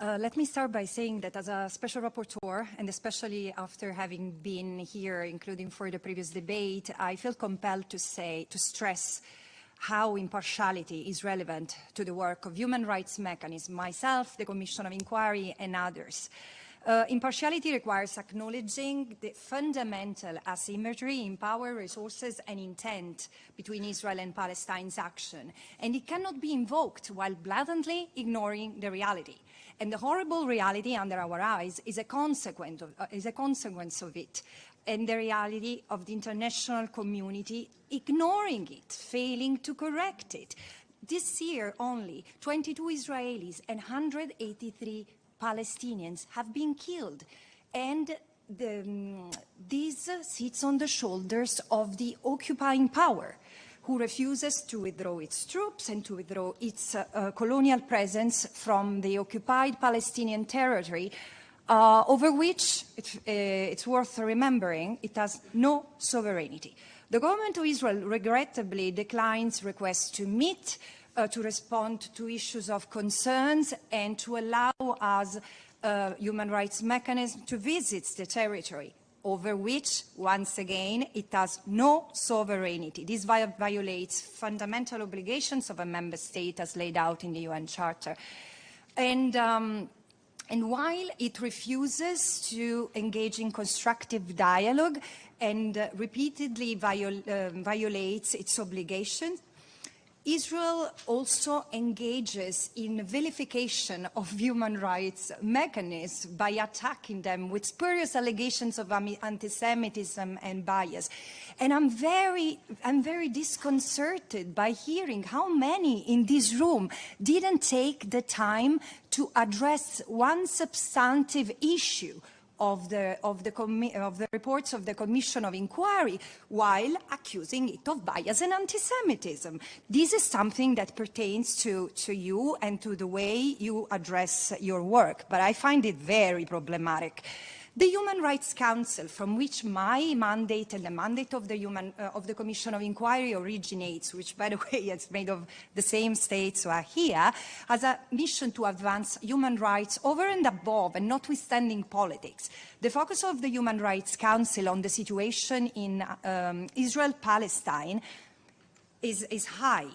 Let me start by saying that as a special rapporteur, and especially after having been here, including for the previous debate, I feel compelled to stress how impartiality is relevant to the work of human rights mechanisms, myself, the Commission of Inquiry, and others. Impartiality requires acknowledging the fundamental asymmetry in power, resources, and intent between Israel and Palestine's action, and it cannot be invoked while blatantly ignoring the reality. And the horrible reality under our eyes is a consequence of it, and the reality of the international community ignoring it, failing to correct it. This year only, 22 Israelis and 183 Palestinians have been killed, and this sits on the shoulders of the occupying power, who refuses to withdraw its troops and to withdraw its colonial presence from the occupied Palestinian territory, over which, it's worth remembering, it has no sovereignty. The government of Israel regrettably declines requests to meet, to respond to issues of concerns, and to allow us, human rights mechanism, to visit the territory, over which, once again, it has no sovereignty. This violates fundamental obligations of a member state as laid out in the UN Charter. And while it refuses to engage in constructive dialogue and repeatedly violates its obligations, Israel also engages in vilification of human rights mechanisms by attacking them with spurious allegations of anti-Semitism and bias. And I'm very disconcerted by hearing how many in this room didn't take the time to address one substantive issue of the reports of the Commission of Inquiry, while accusing it of bias and anti-Semitism. This is something that pertains to you and to the way you address your work, but I find it very problematic. The Human Rights Council, from which my mandate and the mandate of the Commission of Inquiry originates, which, by the way, is made of the same states who are here, has a mission to advance human rights over and above and notwithstanding politics. The focus of the Human Rights Council on the situation in Israel-Palestine is high.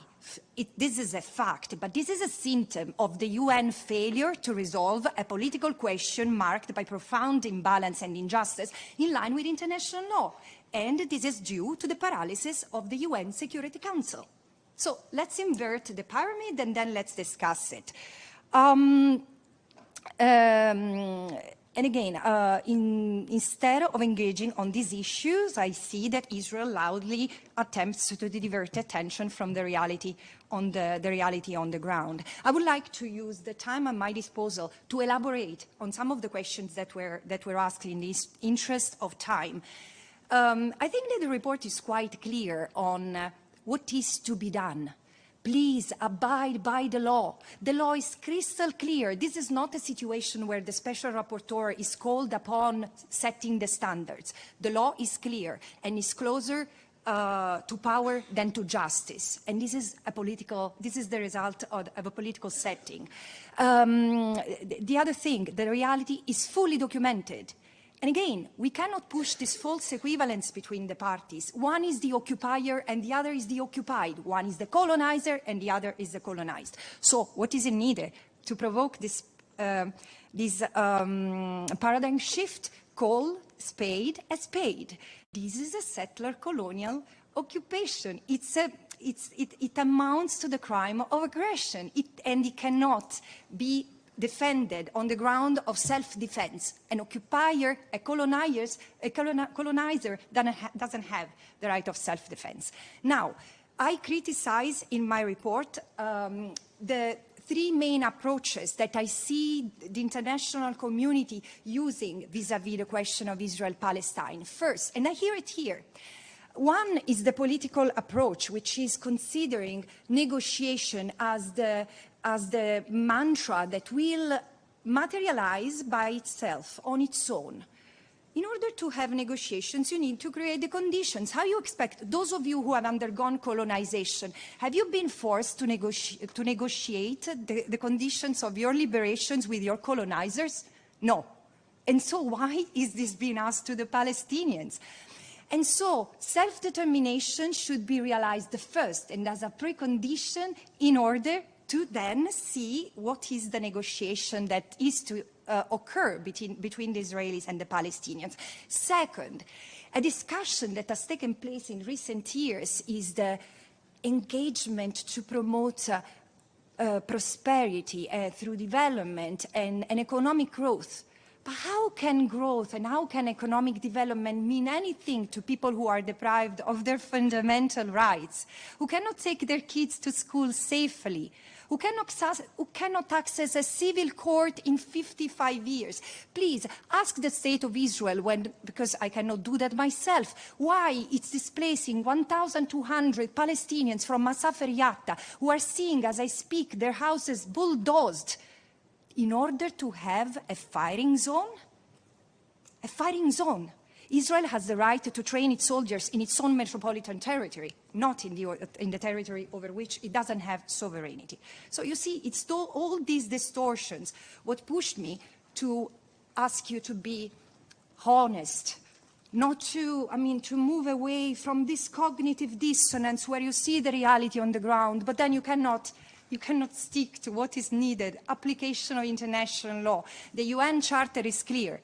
This is a fact, but this is a symptom of the UN failure to resolve a political question marked by profound imbalance and injustice in line with international law. And this is due to the paralysis of the UN Security Council. So let's invert the pyramid and then let's discuss it. And again, instead of engaging on these issues, I see that Israel loudly attempts to divert attention from the reality on the ground. I would like to use the time at my disposal to elaborate on some of the questions that were asked in the interest of time. I think that the report is quite clear on what is to be done. Please abide by the law. The law is crystal clear. This is not a situation where the special rapporteur is called upon setting the standards. The law is clear and is closer to power than to justice. And this is the result of a political setting. The other thing, the reality is fully documented. And again, we cannot push this false equivalence between the parties. One is the occupier and the other is the occupied. One is the colonizer and the other is the colonized. So what is needed to provoke this paradigm shift? Call spade a spade. This is a settler colonial occupation. It amounts to the crime of aggression, and it cannot be defended on the ground of self-defense. An occupier, a colonizer doesn't have the right of self-defense. Now, I criticize in my report the three main approaches that I see the international community using vis-à-vis the question of Israel-Palestine. First, and I hear it here, one is the political approach, which is considering negotiation as the mantra that will materialize by itself, on its own. In order to have negotiations, you need to create the conditions. How you expect, those of you who have undergone colonization, have you been forced to negotiate the conditions of your liberations with your colonizers? No. And so why is this being asked to the Palestinians? And so self-determination should be realized first and as a precondition in order to then see what is the negotiation that is to occur between the Israelis and the Palestinians. Second, a discussion that has taken place in recent years is the engagement to promote prosperity through development and economic growth. But how can growth and how can economic development mean anything to people who are deprived of their fundamental rights, who cannot take their kids to school safely, who cannot access a civil court in 55 years? Please ask the State of Israel, because I cannot do that myself, why it's displacing 1,200 Palestinians from Masafer Yatta, who are seeing, as I speak, their houses bulldozed, in order to have a firing zone? A firing zone. Israel has the right to train its soldiers in its own metropolitan territory, not in the territory over which it doesn't have sovereignty. So you see, it's all these distortions what pushed me to ask you to be honest, not to, to move away from this cognitive dissonance where you see the reality on the ground, but then you cannot stick to what is needed, application of international law. The UN Charter is clear.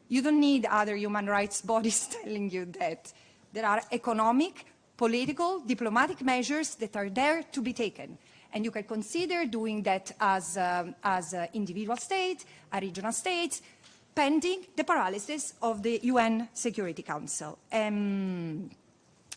You don't need other human rights bodies telling you that. There are economic, political, diplomatic measures that are there to be taken. And you can consider doing that as an individual state, a regional state, pending the paralysis of the UN Security Council. And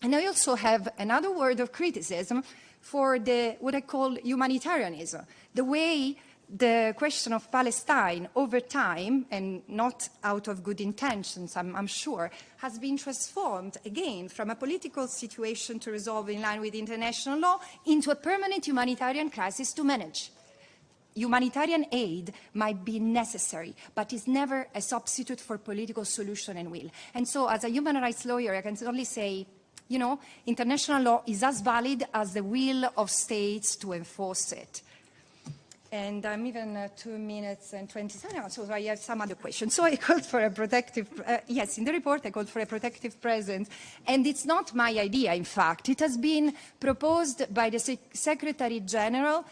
I also have another word of criticism for what I call humanitarianism, the way the question of Palestine over time, and not out of good intentions, I'm sure, has been transformed again from a political situation to resolve in line with international law into a permanent humanitarian crisis to manage. Humanitarian aid might be necessary, but is never a substitute for political solution and will. And so as a human rights lawyer, I can only say, international law is as valid as the will of states to enforce it. And I'm even 2 minutes and 20 seconds, so I have some other questions. So I called for a protective, yes, in the report I called for a protective presence. And it's not my idea, in fact. It has been proposed by the Secretary General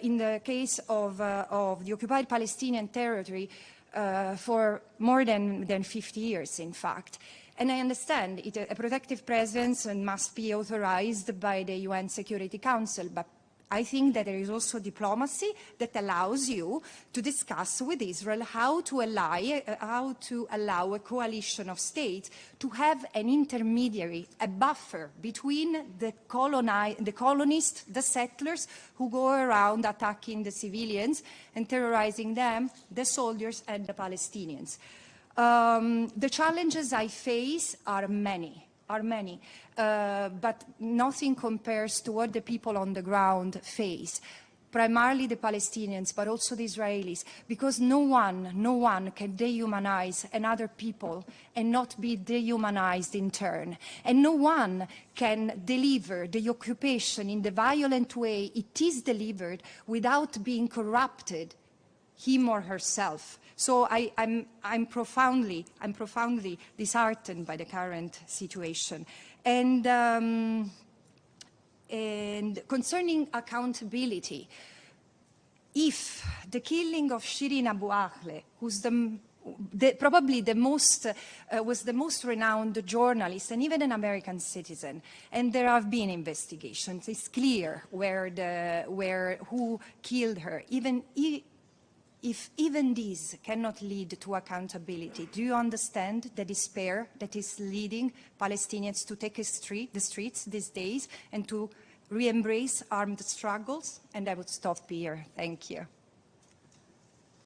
in the case of the occupied Palestinian territory for more than 50 years, in fact. And I understand a protective presence must be authorized by the UN Security Council, but I think that there is also diplomacy that allows you to discuss with Israel how to allow a coalition of states to have an intermediary, a buffer between the colonists, the settlers who go around attacking the civilians and terrorizing them, the soldiers and the Palestinians. The challenges I face are many. But nothing compares to what the people on the ground face, primarily the Palestinians, but also the Israelis, because no one can dehumanize another people and not be dehumanized in turn. And no one can deliver the occupation in the violent way it is delivered without being corrupted, him or herself. So I'm profoundly disheartened by the current situation. And concerning accountability, if the killing of Shirin Abu Akleh, who's probably was the most renowned journalist and even an American citizen, and there have been investigations, it's clear who killed her, if even these cannot lead to accountability, do you understand the despair that is leading Palestinians to take the streets these days and to re-embrace armed struggles? And I would stop here. Thank you.